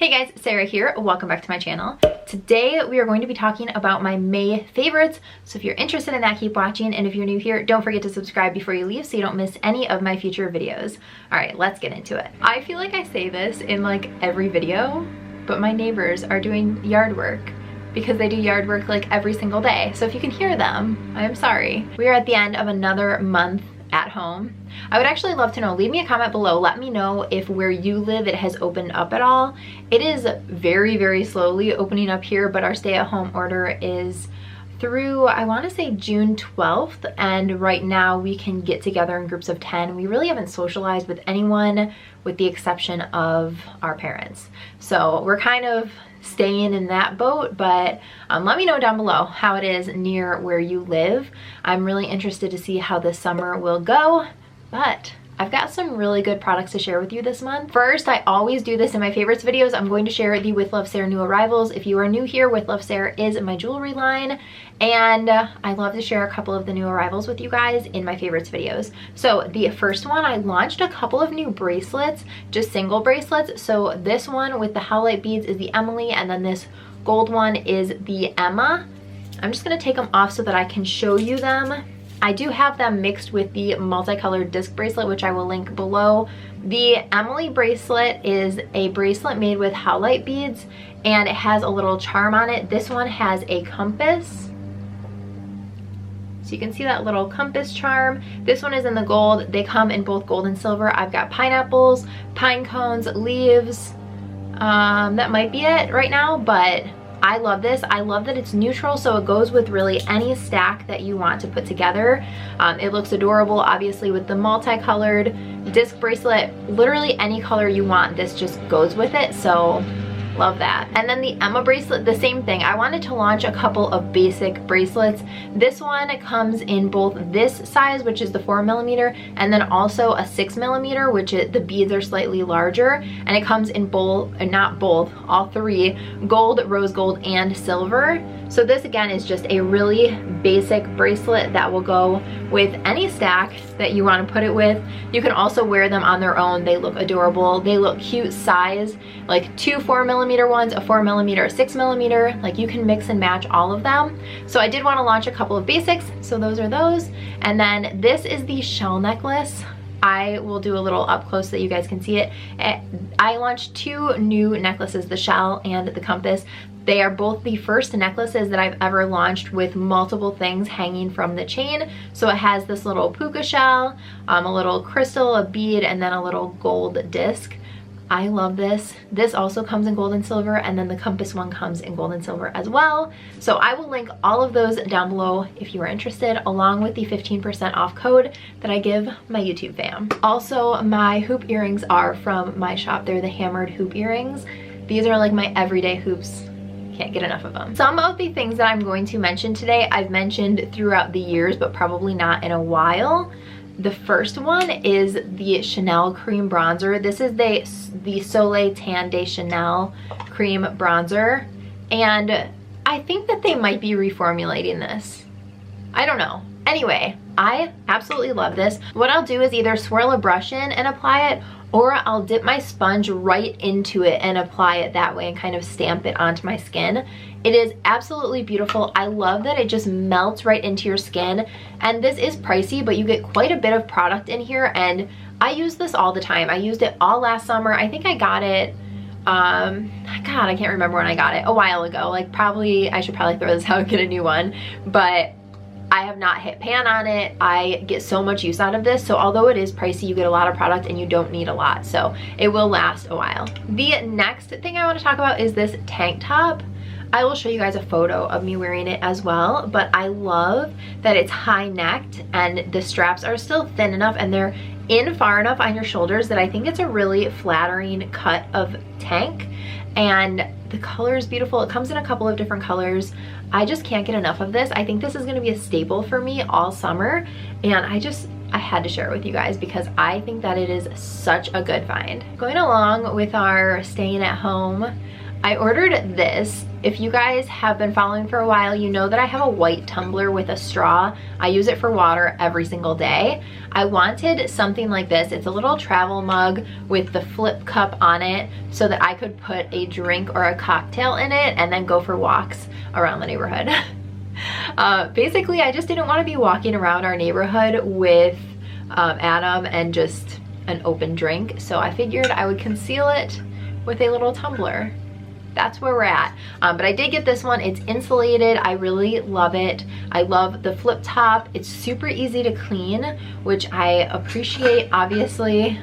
Hey guys, Sarah here. Welcome back to my channel. Today we are going to be talking about my May favorites. So if you're interested in that, keep watching. And if you're new here, don't forget to subscribe before you leave so you don't miss any of my future videos. All right, let's get into it. I feel like I say this in like every video, but my neighbors are doing yard work because they do yard work like every single day. So if you can hear them, I am sorry. We are at the end of another month at home. I would actually love to know, leave me a comment below, let me know if where you live it has opened up at all. It is very, very slowly opening up here, but our stay-at-home order is through, I want to say June 12th, and right now we can get together in groups of 10. We really haven't socialized with anyone with the exception of our parents. So we're kind of staying in that boat, but let me know down below how it is near where you live. I'm really interested to see how this summer will go, but I've got some really good products to share with you this month. First, I always do this in my favorites videos. I'm going to share the With Love Sarah new arrivals. If you are new here, With Love Sarah is my jewelry line, and I love to share a couple of the new arrivals with you guys in my favorites videos. So the first one, I launched a couple of new bracelets, just single bracelets. So this one with the howlite beads is the Emily, and then this gold one is the Emma. I'm just gonna take them off so that I can show you them. I do have them mixed with the multicolored disc bracelet, which I will link below. The Emily bracelet is a bracelet made with howlite beads, and it has a little charm on it. This one has a compass. So you can see that little compass charm. This one is in the gold. They come in both gold and silver. I've got pineapples, pine cones, leaves. That might be it right now, but I love this. I love that it's neutral, so it goes with really any stack that you want to put together. It looks adorable, obviously, with the multicolored disc bracelet. Literally any color you want, this just goes with it, so love that. And then the Emma bracelet, the same thing. I wanted to launch a couple of basic bracelets. This one comes in both this size, which is the 4mm, and then also a 6mm, which the beads are slightly larger, and it comes in both, not both, all three, gold, rose gold, and silver. So this again is just a really basic bracelet that will go with any stack that you want to put it with. You can also wear them on their own. They look adorable. They look cute size, like two 4mm ones, a 4mm, a 6mm. Like you can mix and match all of them. So I did want to launch a couple of basics. So those are those. And then this is the shell necklace. I will do a little up close so that you guys can see it. I launched two new necklaces, the shell and the compass. They are both the first necklaces that I've ever launched with multiple things hanging from the chain. So it has this little puka shell, a little crystal, a bead, and then a little gold disc. I love this. This also comes in gold and silver, and then the compass one comes in gold and silver as well. So I will link all of those down below if you are interested, along with the 15% off code that I give my YouTube fam. Also, my hoop earrings are from my shop. They're the hammered hoop earrings. These are like my everyday hoops. Can't get enough of them. Some of the things that I'm going to mention today, I've mentioned throughout the years, but probably not in a while. The first one is the Chanel cream bronzer. This is the Soleil Tan de Chanel cream bronzer, and I think that they might be reformulating this. I don't know. Anyway, I absolutely love this. What I'll do is either swirl a brush in and apply it, or I'll dip my sponge right into it and apply it that way and kind of stamp it onto my skin. It is absolutely beautiful. I love that it just melts right into your skin. And this is pricey, but you get quite a bit of product in here, and I use this all the time. I used it all last summer. I think I got it, God, I can't remember when I got it, a while ago. Like I should probably throw this out and get a new one, but I have not hit pan on it. I get so much use out of this. So although it is pricey, you get a lot of product and you don't need a lot. So it will last a while. The next thing I want to talk about is this tank top. I will show you guys a photo of me wearing it as well, but I love that it's high necked and the straps are still thin enough and they're in far enough on your shoulders that I think it's a really flattering cut of tank. And the color is beautiful. It comes in a couple of different colors. I just can't get enough of this. I think this is going to be a staple for me all summer, and I had to share it with you guys because I think that it is such a good find. Going along with our staying at home, I ordered this. If you guys have been following for a while, you know that I have a white tumbler with a straw. I use it for water every single day. I wanted something like this. It's a little travel mug with the flip cup on it so that I could put a drink or a cocktail in it and then go for walks around the neighborhood. Basically, I just didn't want to be walking around our neighborhood with Adam and just an open drink. So I figured I would conceal it with a little tumbler. That's where we're at. But I did get this one. It's insulated. I really love it. I love the flip top. It's super easy to clean, which I appreciate. Obviously,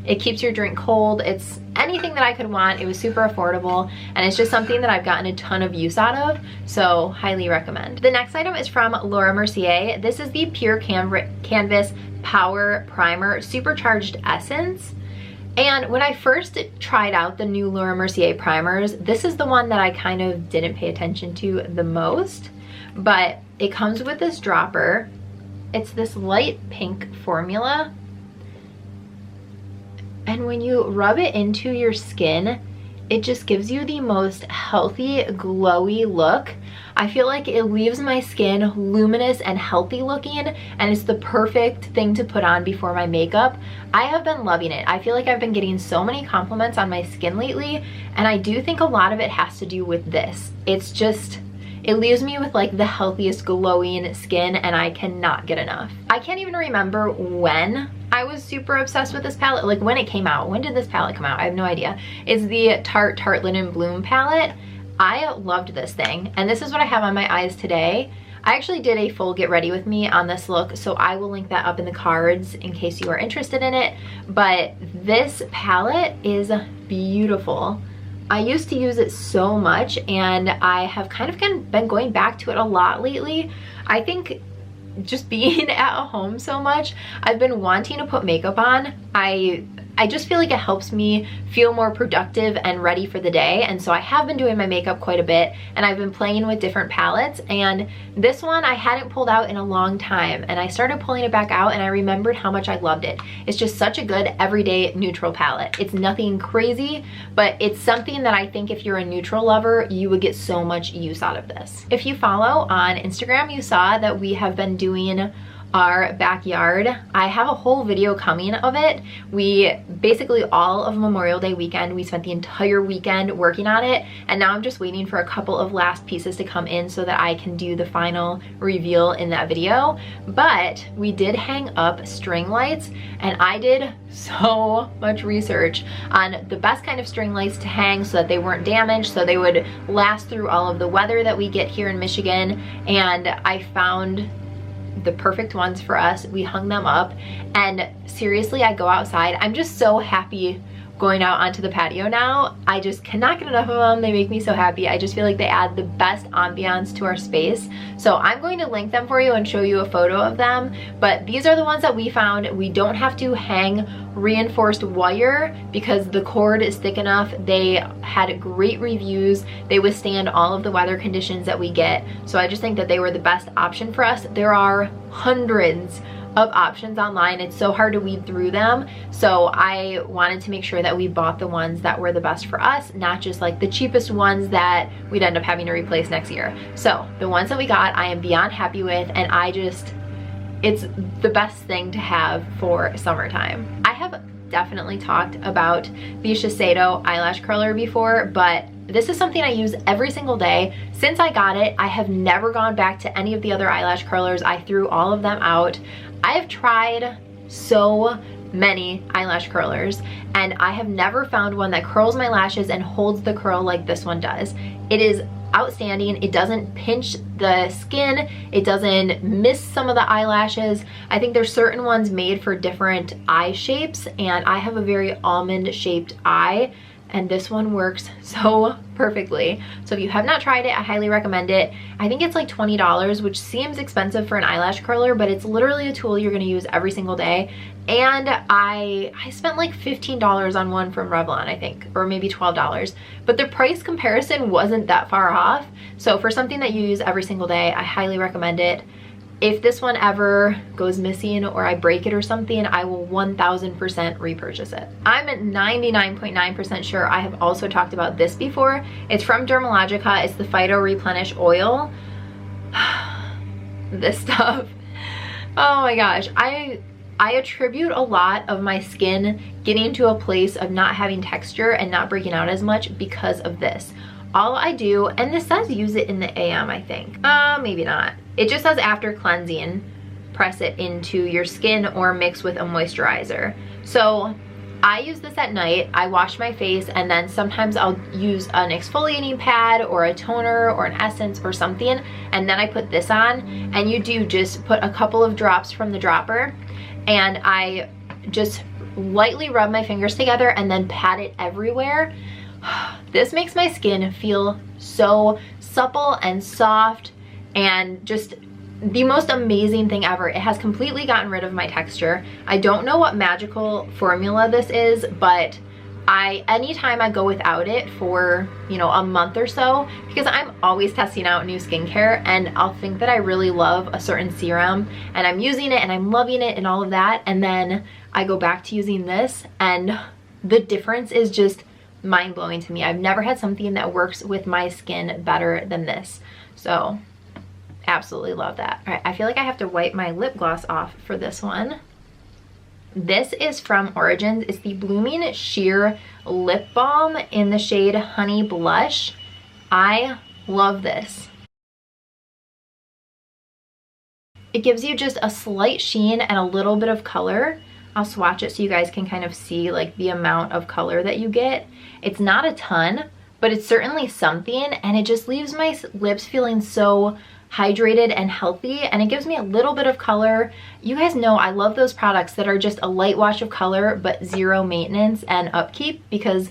it keeps your drink cold. It's anything that I could want. It was super affordable, and it's just something that I've gotten a ton of use out of, so highly recommend. The next item is from Laura Mercier. This is the Pure Canvas Power Primer Supercharged Essence. And when I first tried out the new Laura Mercier primers, this is the one that I kind of didn't pay attention to the most, but it comes with this dropper. It's this light pink formula, and when you rub it into your skin, it just gives you the most healthy, glowy look. I feel like it leaves my skin luminous and healthy looking, and it's the perfect thing to put on before my makeup. I have been loving it. I feel like I've been getting so many compliments on my skin lately, and I do think a lot of it has to do with this. It's just, it leaves me with like the healthiest glowing skin, and I cannot get enough. I can't even remember when I was super obsessed with this palette, like when it came out. When did this palette come out? I have no idea. It's the Tartelette and Bloom palette. I loved this thing, and this is what I have on my eyes today. I actually did a full get ready with me on this look, so I will link that up in the cards in case you are interested in it. But this palette is beautiful. I used to use it so much, and I have kind of been going back to it a lot lately. I think just being at home so much, I've been wanting to put makeup on. I just feel like it helps me feel more productive and ready for the day, and so I have been doing my makeup quite a bit, and I've been playing with different palettes, and this one I hadn't pulled out in a long time, and I started pulling it back out, and I remembered how much I loved it. It's just such a good everyday neutral palette. It's nothing crazy, but it's something that I think if you're a neutral lover, you would get so much use out of this. If you follow on Instagram, you saw that we have been doing our backyard. I have a whole video coming of it. We basically all of Memorial Day weekend, we spent the entire weekend working on it, and now I'm just waiting for a couple of last pieces to come in so that I can do the final reveal in that video. But we did hang up string lights, and I did so much research on the best kind of string lights to hang so that they weren't damaged, so they would last through all of the weather that we get here in Michigan, and I found the perfect ones for us. We hung them up, and seriously, I go outside, I'm just so happy going out onto the patio now. I just cannot get enough of them. They make me so happy. I just feel like they add the best ambiance to our space. So I'm going to link them for you and show you a photo of them, but these are the ones that we found. We don't have to hang reinforced wire because the cord is thick enough. They had great reviews. They withstand all of the weather conditions that we get. So I just think that they were the best option for us. There are hundreds of options online. It's so hard to weed through them. So I wanted to make sure that we bought the ones that were the best for us, not just like the cheapest ones that we'd end up having to replace next year. So the ones that we got, I am beyond happy with, and it's the best thing to have for summertime. I have definitely talked about the Shiseido eyelash curler before, but this is something I use every single day. Since I got it, I have never gone back to any of the other eyelash curlers. I threw all of them out. I have tried so many eyelash curlers, and I have never found one that curls my lashes and holds the curl like this one does. It is outstanding. It doesn't pinch the skin. It doesn't miss some of the eyelashes. I think there's certain ones made for different eye shapes, and I have a very almond shaped eye, and this one works so perfectly. So if you have not tried it, I highly recommend it. I think it's like $20, which seems expensive for an eyelash curler, but it's literally a tool you're gonna use every single day. And I spent like $15 on one from Revlon, I think, or maybe $12, but the price comparison wasn't that far off. So for something that you use every single day, I highly recommend it. if this one ever goes missing or I break it or something, I will 1000% repurchase it. I'm at 99.9% sure I have also talked about this before. It's from Dermalogica. It's the Phyto Replenish Oil. This stuff, oh my gosh, I attribute a lot of my skin getting to a place of not having texture and not breaking out as much because of this. All I do, and this says use it in the AM, I think. Maybe not. It just says after cleansing, press it into your skin or mix with a moisturizer. So I use this at night. I wash my face, and then sometimes I'll use an exfoliating pad or a toner or an essence or something, and then I put this on. And you do just put a couple of drops from the dropper, and I just lightly rub my fingers together and then pat it everywhere. This makes my skin feel so supple and soft and just the most amazing thing ever. It has completely gotten rid of my texture. I don't know what magical formula this is, but anytime I go without it for, you know, a month or so, because I'm always testing out new skincare, and I'll think that I really love a certain serum and I'm using it and I'm loving it and all of that, and then I go back to using this and the difference is just mind-blowing to me. I've never had something that works with my skin better than this. So absolutely love that. All right, I feel like I have to wipe my lip gloss off for this one. This is from Origins. It's the Blooming Sheer Lip Balm in the shade Honey Blush. I love this. It gives you just a slight sheen and a little bit of color. I'll swatch it so you guys can kind of see like the amount of color that you get. It's not a ton, but it's certainly something, and it just leaves my lips feeling so hydrated and healthy, and it gives me a little bit of color. You guys know I love those products that are just a light wash of color but zero maintenance and upkeep, because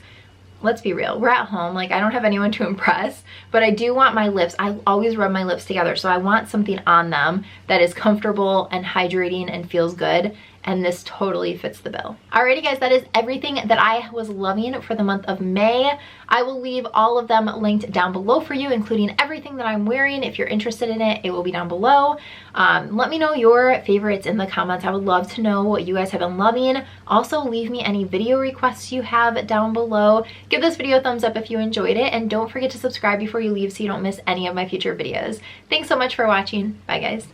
let's be real, we're at home, like I don't have anyone to impress, but I do want my lips, I always rub my lips together, so I want something on them that is comfortable and hydrating and feels good, and this totally fits the bill. Alrighty guys, that is everything that I was loving for the month of May. I will leave all of them linked down below for you, including everything that I'm wearing. If you're interested in it, it will be down below. Let me know your favorites in the comments. I would love to know what you guys have been loving. Also, leave me any video requests you have down below. Give this video a thumbs up if you enjoyed it, and don't forget to subscribe before you leave so you don't miss any of my future videos. Thanks so much for watching. Bye guys.